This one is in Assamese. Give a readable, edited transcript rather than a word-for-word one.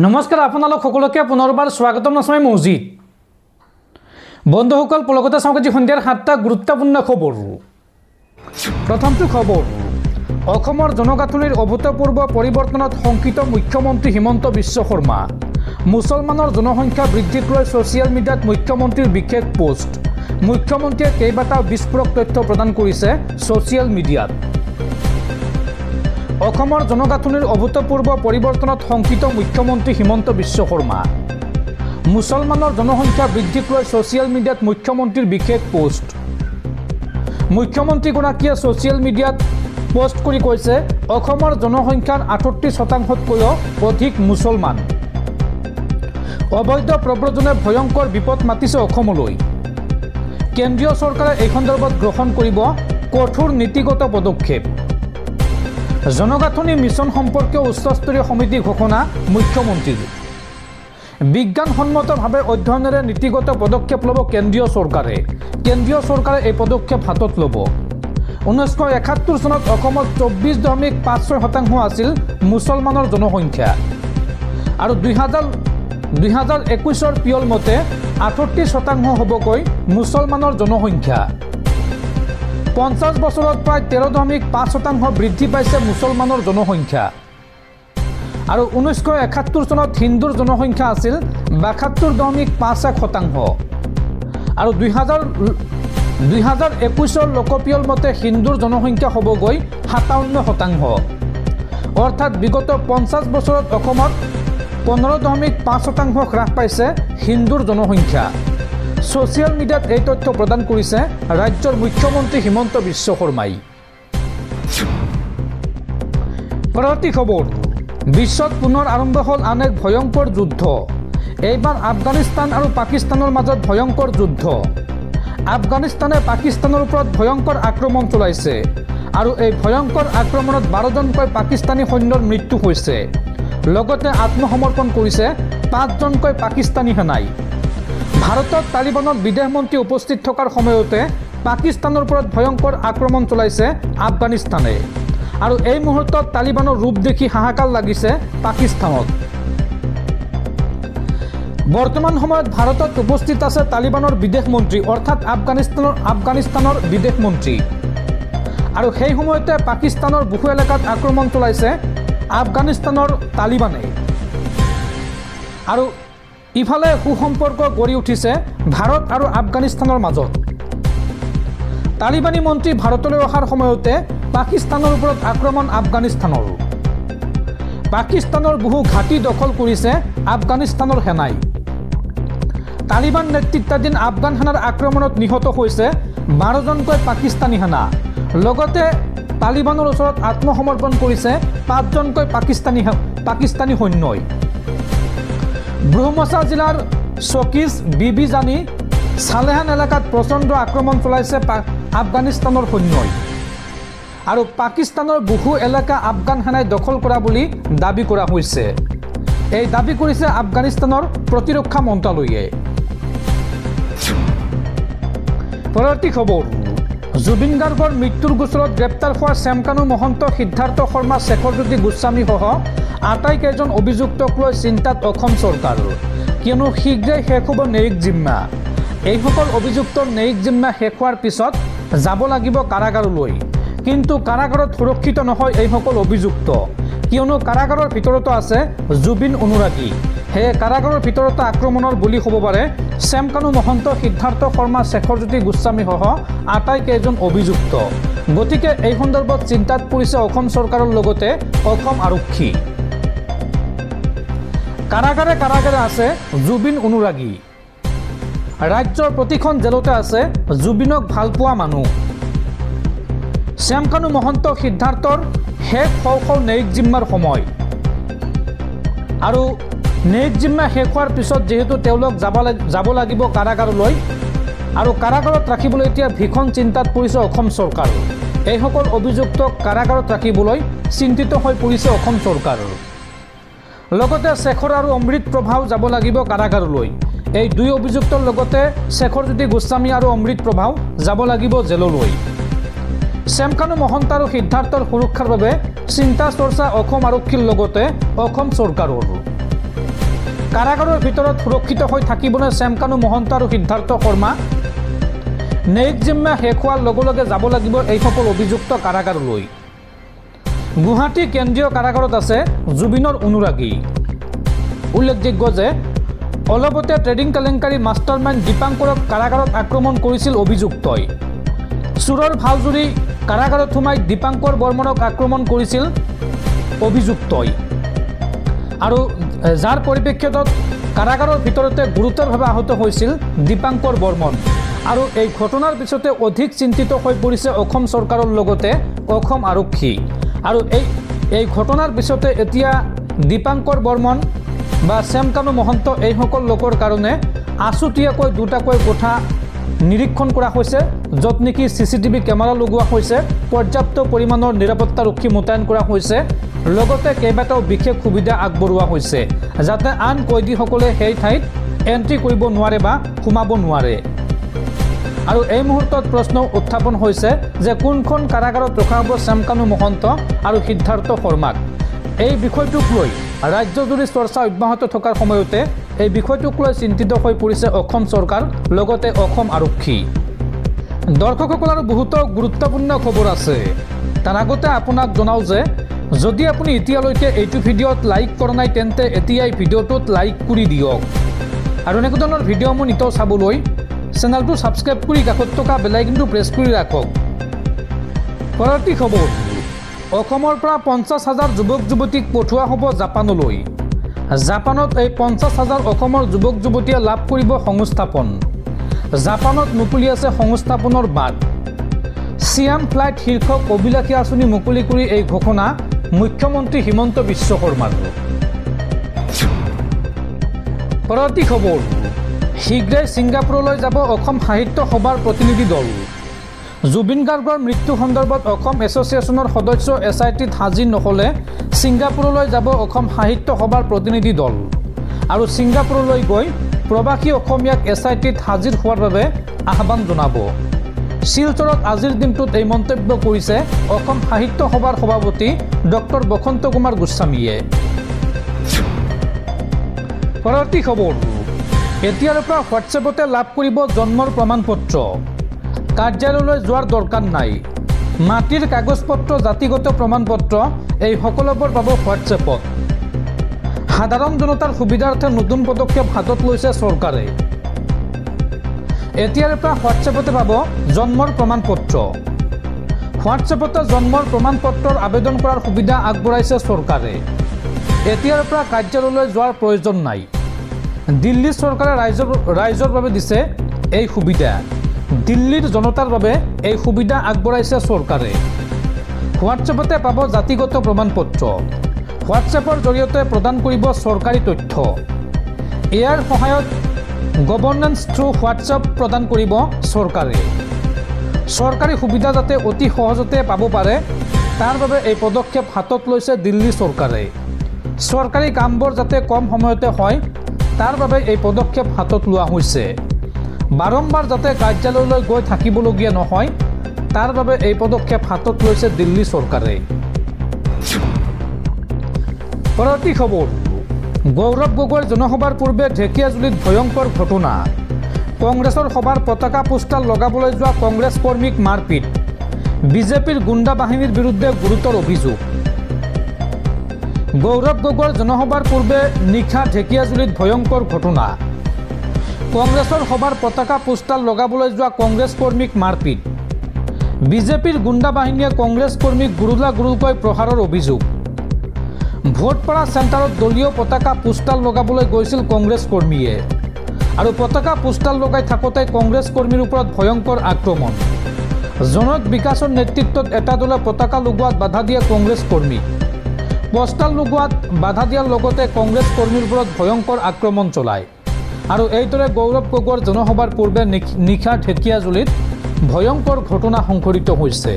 নমস্কাৰ আপোনালোক সকলোকে পুনৰবাৰ স্বাগতম নাছাই মছজিদ বন্ধুসকল পলকতে চাওক আজি সন্ধিয়াৰ 7টা গুৰুত্বপূৰ্ণ খবৰ। প্ৰথমটো খবৰ, অসমৰ জনগাঁথনিৰ অভূতপূৰ্ব পৰিৱৰ্তনত শংকিত মুখ্যমন্ত্ৰী হিমন্ত বিশ্ব শৰ্মা। মুছলমানৰ জনসংখ্যা বৃদ্ধিক লৈ ছ'চিয়েল মিডিয়াত মুখ্যমন্ত্ৰীৰ বিশেষ পোষ্ট। মুখ্যমন্ত্ৰীয়ে কেইবাটাও বিস্ফোৰক তথ্য প্ৰদান কৰিছে ছ'চিয়েল মিডিয়াত। অসমৰ জনগাঁথনিৰ অভূতপূৰ্ব পৰিৱৰ্তনত শংকিত মুখ্যমন্ত্ৰী হিমন্ত বিশ্ব শৰ্মা। মুছলমানৰ জনসংখ্যা বৃদ্ধিক লৈ ছ'চিয়েল মিডিয়াত মুখ্যমন্ত্ৰীৰ বিশেষ পোষ্ট। মুখ্যমন্ত্ৰীগৰাকীয়ে ছ'চিয়েল মিডিয়াত পোষ্ট কৰি কৈছে, অসমৰ জনসংখ্যাৰ 68%তকৈও অধিক মুছলমান। অবৈধ প্ৰব্ৰজনে ভয়ংকৰ বিপদ মাতিছে অসমলৈ। কেন্দ্ৰীয় চৰকাৰে এই সন্দৰ্ভত গ্ৰহণ কৰিব কঠোৰ নীতিগত পদক্ষেপ। জনগাঁথনি মিছন সম্পৰ্কীয় উচ্চস্তৰীয় সমিতি ঘোষণা মুখ্যমন্ত্ৰীৰ। বিজ্ঞানসন্মতভাৱে অধ্যয়নেৰে নীতিগত পদক্ষেপ ল'ব কেন্দ্ৰীয় চৰকাৰে। কেন্দ্ৰীয় চৰকাৰে এই পদক্ষেপ হাতত ল'ব। 1971 চনত অসমত 24.56% আছিল মুছলমানৰ জনসংখ্যা আৰু 2021 পিয়ল মতে 68% হ'বকৈ মুছলমানৰ জনসংখ্যা। 50 বছৰত প্ৰায় 13.5% বৃদ্ধি পাইছে মুছলমানৰ জনসংখ্যা আৰু 1971 চনত হিন্দুৰ জনসংখ্যা আছিল 72.51% আৰু 2021 লোকপিয়ল মতে হিন্দুৰ জনসংখ্যা হ'বগৈ 57%। অৰ্থাৎ বিগত 50 বছৰত অসমত 15.5% হ্ৰাস পাইছে হিন্দুৰ জনসংখ্যা। ছ'চিয়েল মিডিয়াত এই তথ্য প্ৰদান কৰিছে ৰাজ্যৰ মুখ্যমন্ত্ৰী হিমন্ত বিশ্ব শৰ্মাই। পৰৱৰ্তী খবৰ, বিশ্বত পুনৰ আৰম্ভ হ'ল আন এক ভয়ংকৰ যুদ্ধ। এইবাৰ আফগানিস্তান আৰু পাকিস্তানৰ মাজত ভয়ংকৰ যুদ্ধ। আফগানিস্তানে পাকিস্তানৰ ওপৰত ভয়ংকৰ আক্ৰমণ চলাইছে আৰু এই ভয়ংকৰ আক্ৰমণত 12জনকৈ পাকিস্তানী সৈন্যৰ মৃত্যু হৈছে। লগতে আত্মসমৰ্পণ কৰিছে 5জনকৈ পাকিস্তানী সেনাই। ভাৰতত তালিবানৰ বিদেশ মন্ত্ৰী উপস্থিত থকাৰ সময়তে পাকিস্তানৰ ওপৰত ভয়ংকৰ আক্ৰমণ চলাইছে আফগানিস্তানে আৰু এই মুহূৰ্তত তালিবানৰ ৰূপ দেখি হাহাকাৰ লাগিছে পাকিস্তানত। বৰ্তমান সময়ত ভাৰতত উপস্থিত আছে তালিবানৰ বিদেশ মন্ত্ৰী অৰ্থাৎ আফগানিস্তানৰ বিদেশ মন্ত্ৰী আৰু সেই সময়তে পাকিস্তানৰ বহু এলেকাত আক্ৰমণ চলাইছে আফগানিস্তানৰ তালিবানে আৰু ইফালে সুসম্পৰ্ক গঢ়ি উঠিছে ভাৰত আৰু আফগানিস্তানৰ মাজত। তালিবানী মন্ত্ৰী ভাৰতলৈ অহাৰ সময়তে পাকিস্তানৰ ওপৰত আক্ৰমণ আফগানিস্তানৰ। পাকিস্তানৰ বহু ঘাটি দখল কৰিছে আফগানিস্তানৰ সেনাই। তালিবান নেতৃত্বাধীন আফগান সেনাৰ আক্ৰমণত নিহত হৈছে 12জনকৈ পাকিস্তানী সেনা। লগতে তালিবানৰ ওচৰত আত্মসমৰ্পণ কৰিছে 5জনকৈ পাকিস্তানী সৈন্যই। ব্ৰহ্মছা জিলাৰ চকিজ বিবিজানি চালেহান এলেকাত প্ৰচণ্ড আক্ৰমণ চলাইছে আফগানিস্তানৰ সৈন্যই আৰু পাকিস্তানৰ বহু এলেকা আফগান সেনাই দখল কৰা বুলি দাবী কৰা হৈছে। এই দাবী কৰিছে আফগানিস্তানৰ প্ৰতিৰক্ষা মন্ত্ৰালয়ে। পৰৱৰ্তী খবৰ, জুবিন গাৰ্গৰ মৃত্যুৰ গোচৰত গ্ৰেপ্তাৰ হোৱা শ্যামকানু মহন্ত, সিদ্ধাৰ্থ শৰ্মা, শেখৰজ্যোতি গোস্বামীসহ আটাইকেইজন অভিযুক্তক লৈ চিন্তাত অসম চৰকাৰ। কিয়নো শীঘ্ৰেই শেষ হ'ব ন্যায়িক জিম্মা। এইসকল অভিযুক্তৰ ন্যায়িক জিম্মা শেষ হোৱাৰ পিছত যাব লাগিব কাৰাগাৰলৈ। কিন্তু কাৰাগাৰত সুৰক্ষিত নহয় এইসকল অভিযুক্ত, কিয়নো কাৰাগাৰৰ ভিতৰতো আছে জুবিন অনুৰাগী। সেয়ে কাৰাগাৰৰ ভিতৰতো আক্ৰমণৰ বলি হ'ব পাৰে শ্যামকানু মহন্ত, সিদ্ধাৰ্থ শৰ্মা, শেখৰজ্যোতি গোস্বামীসহ আটাইকেইজন অভিযুক্ত। গতিকে এই সন্দৰ্ভত চিন্তাত পৰিছে অসম চৰকাৰৰ লগতে অসম আৰক্ষী। কাৰাগাৰে কাৰাগাৰে আছে জুবিন অনুৰাগী। ৰাজ্যৰ প্ৰতিখন জেলতে আছে জুবিনক ভালপোৱা মানুহ। শ্যামকানু মহন্ত, সিদ্ধাৰ্থৰ শেষ হওঁ ন্যায়িক জিম্মাৰ সময় আৰু ন্যায়িক জিম্মা শেষ হোৱাৰ পিছত যিহেতু তেওঁলোক যাব লাগিব কাৰাগাৰলৈ আৰু কাৰাগাৰত ৰাখিবলৈ এতিয়া ভীষণ চিন্তাত পৰিছে অসম চৰকাৰ। এইসকল অভিযুক্তক কাৰাগাৰত ৰাখিবলৈ চিন্তিত হৈ পৰিছে অসম চৰকাৰ। লগতে শেখৰ আৰু অমৃত প্ৰভাও যাব লাগিব কাৰাগাৰলৈ। এই দুই অভিযুক্তৰ লগতে শেখৰজ্যোতি গোস্বামী আৰু অমৃত প্ৰভাও যাব লাগিব জেললৈ। শ্যামকানু মহন্ত আৰু সিদ্ধাৰ্থৰ সুৰক্ষাৰ বাবে চিন্তা চৰ্চা অসম আৰক্ষীৰ লগতে অসম চৰকাৰৰ। কাৰাগাৰৰ ভিতৰত সুৰক্ষিত হৈ থাকিবলৈ শ্যামকানু মহন্ত আৰু সিদ্ধাৰ্থ শৰ্মা ন্যায়িক জিম্মা শেষ হোৱাৰ লগে লগে যাব লাগিব এইসকল অভিযুক্ত কাৰাগাৰলৈ। গুৱাহাটী কেন্দ্ৰীয় কাৰাগাৰত আছে জুবিনৰ অনুৰাগী। উল্লেখযোগ্য যে অলপতে ট্ৰেডিং কেলেংকাৰী মাষ্টাৰমাইণ্ড দীপাংকৰক কাৰাগাৰত আক্ৰমণ কৰিছিল অভিযুক্তই। চোৰৰ ভাওজুৰি কাৰাগাৰত সোমাই দীপাংকৰ বৰ্মনক আক্ৰমণ কৰিছিল অভিযুক্তই আৰু যাৰ পৰিপ্ৰেক্ষিতত কাৰাগাৰৰ ভিতৰতে গুৰুতৰভাৱে আহত হৈছিল দীপাংকৰ বৰ্মন। আৰু এই ঘটনাৰ পিছতে অধিক চিন্তিত হৈ পৰিছে অসম চৰকাৰৰ লগতে অসম আৰক্ষী। আৰু এই ঘটনাৰ পিছতে এতিয়া দীপাংকৰ বৰ্মন বা শ্যামকানু মহন্ত এইসকল লোকৰ কাৰণে আছুতীয়াকৈ দুটাকৈ কোঠা নিৰীক্ষণ কৰা হৈছে, য'ত নেকি CCTV কেমেৰা লগোৱা হৈছে, পৰ্যাপ্ত পৰিমাণৰ নিৰাপত্তাৰক্ষী মোতায়েন কৰা হৈছে, লগতে কেইবাটাও বিশেষ সুবিধা আগবঢ়োৱা হৈছে যাতে আন কয়দীসকলে সেই ঠাইত এণ্ট্ৰি কৰিব নোৱাৰে বা সোমাব নোৱাৰে। আৰু এই মুহূৰ্তত প্ৰশ্ন উত্থাপন হৈছে যে কোনখন কাৰাগাৰত ৰখা হ'ব শ্যামকানু মহন্ত আৰু সিদ্ধাৰ্থ শৰ্মাক। এই বিষয়টোক লৈ ৰাজ্যজুৰি চৰ্চা অব্যাহত থকাৰ সময়তে এই বিষয়টোক লৈ চিন্তিত হৈ পৰিছে অসম চৰকাৰ লগতে অসম আৰক্ষী। দৰ্শকসকল আৰু বহুতো গুৰুত্বপূৰ্ণ খবৰ আছে। তাৰ আগতে আপোনাক জনাওঁ যে যদি আপুনি এতিয়ালৈকে এইটো ভিডিঅ'ত লাইক কৰা নাই তেন্তে এতিয়াই ভিডিঅ'টোত লাইক কৰি দিয়ক আৰু এনেকুৱা ধৰণৰ ভিডিঅ'সমূহ নিতৌ চাবলৈ চেনেলটো ছাবস্ক্ৰাইব কৰি কাষত থকা বেল আইকনটো প্ৰেছ কৰি ৰাখক। পৰৱৰ্তী খবৰ, অসমৰ পৰা 50,000 যুৱক যুৱতীক পঠোৱা হ'ব জাপানলৈ। জাপানত এই 50,000 অসমৰ যুৱক যুৱতীয়ে লাভ কৰিব সংস্থাপন। জাপানত মুকলি আছে সংস্থাপনৰ বাট। চিয়াম ফ্লাইট শীৰ্ষক অভিলাষী আঁচনি মুকলি কৰি এই ঘোষণা মুখ্যমন্ত্ৰী হিমন্ত বিশ্ব শৰ্মাৰ। পৰৱৰ্তী খবৰ, শীঘ্ৰেই ছিংগাপুৰলৈ যাব অসম সাহিত্য সভাৰ প্ৰতিনিধি দল। জুবিন গাৰ্গৰ মৃত্যু সন্দৰ্ভত অসম এছ'চিয়েশ্যনৰ সদস্য SITত হাজিৰ নহ'লে ছিংগাপুৰলৈ যাব অসম সাহিত্য সভাৰ প্ৰতিনিধি দল আৰু ছিংগাপুৰলৈ গৈ প্ৰৱাসী অসমীয়াক SITত হাজিৰ হোৱাৰ বাবে আহ্বান জনাব। শিলচৰত আজিৰ দিনটোত এই মন্তব্য কৰিছে অসম সাহিত্য সভাৰ সভাপতি ডক্টৰ বসন্ত কুমাৰ গোস্বামীয়ে। পৰৱৰ্তী খবৰ, এতিয়াৰ পৰা হোৱাটছএপতে লাভ কৰিব জন্মৰ প্ৰমাণ পত্ৰ। কাৰ্যালয়লৈ যোৱাৰ দৰকাৰ নাই। মাটিৰ কাগজ পত্ৰ, জাতিগত প্ৰমাণ পত্ৰ এই সকলোবোৰ পাব হোৱাটছএপত। সাধাৰণ জনতাৰ সুবিধাৰ্থে নতুন পদক্ষেপ হাতত লৈছে চৰকাৰে। এতিয়াৰ পৰা হোৱাটছএপতে পাব জন্মৰ প্ৰমাণ পত্ৰ। হোৱাটছএপতে জন্মৰ প্ৰমাণ পত্ৰৰ আবেদন কৰাৰ সুবিধা আগবঢ়াইছে চৰকাৰে। এতিয়াৰ পৰা কাৰ্যালয়লৈ যোৱাৰ প্ৰয়োজন নাই। দিল্লী চৰকাৰে ৰাইজৰ বাবে দিছে এই সুবিধা। দিল্লীৰ জনতাৰ বাবে এই সুবিধা আগবঢ়াইছে চৰকাৰে। হোৱাটছএপতে পাব জাতিগত প্ৰমাণ পত্ৰ। হোৱাটছএপৰ জৰিয়তে প্ৰদান কৰিব চৰকাৰী তথ্য। ইয়াৰ সহায়ত গভৰ্নেন্স থ্ৰু হোৱাটছএপ প্ৰদান কৰিব চৰকাৰে। চৰকাৰী সুবিধা যাতে অতি সহজতে পাব পাৰে তাৰ বাবে এই পদক্ষেপ হাতত লৈছে দিল্লী চৰকাৰে। চৰকাৰী কামবোৰ যাতে কম সময়তে হয় তাৰ বাবে এই পদক্ষেপ হাতত লোৱা হৈছে। বাৰম্বাৰ যাতে কাৰ্যালয়লৈ গৈ থাকিবলগীয়া নহয় তাৰ বাবে এই পদক্ষেপ হাতত লৈছে দিল্লী চৰকাৰে। পৰৱৰ্তী খবৰ, গৌৰৱ গগৈৰ জনসভাৰ পূৰ্বে ঢেকীয়াজুলিত ভয়ংকৰ ঘটনা। কংগ্ৰেছৰ সভাৰ পতাকা পোষ্টাৰ লগাবলৈ যোৱা কংগ্ৰেছ কৰ্মীক মাৰপিট। বিজেপিৰ গুণ্ডা বাহিনীৰ বিৰুদ্ধে গুৰুতৰ অভিযোগ। গৌৰৱ গগৈৰ জনসভাৰ পূৰ্বে নিশা ঢেকীয়াজুলিত ভয়ংকৰ ঘটনা। কংগ্ৰেছৰ সভাৰ পতাকা পোষ্টাৰ লগাবলৈ যোৱা কংগ্ৰেছ কৰ্মীক মাৰপিট। বিজেপিৰ গুণ্ডা বাহিনীয়ে কংগ্ৰেছ কৰ্মীক গুৰুকৈ প্ৰহাৰৰ অভিযোগ। ভোটপাৰা চেণ্টাৰত দলীয় পতাকা পোষ্টাৰ লগাবলৈ গৈছিল কংগ্ৰেছ কৰ্মীয়ে আৰু পতাকা পোষ্টাৰ লগাই থাকোঁতে কংগ্ৰেছ কৰ্মীৰ ওপৰত ভয়ংকৰ আক্ৰমণ। জনক বিকাশৰ নেতৃত্বত এটা দলে পতাকা লগোৱাত বাধা দিয়ে কংগ্ৰেছ কৰ্মীক। পোষ্টাৰ লগোৱাত বাধা দিয়াৰ লগতে কংগ্ৰেছ কৰ্মীৰ ওপৰত ভয়ংকৰ আক্ৰমণ চলায় আৰু এইদৰে গৌৰৱ গগৈৰ জনসভাৰ পূৰ্বে নিশা ঢেকীয়াজুলিত ভয়ংকৰ ঘটনা সংঘটিত হৈছে।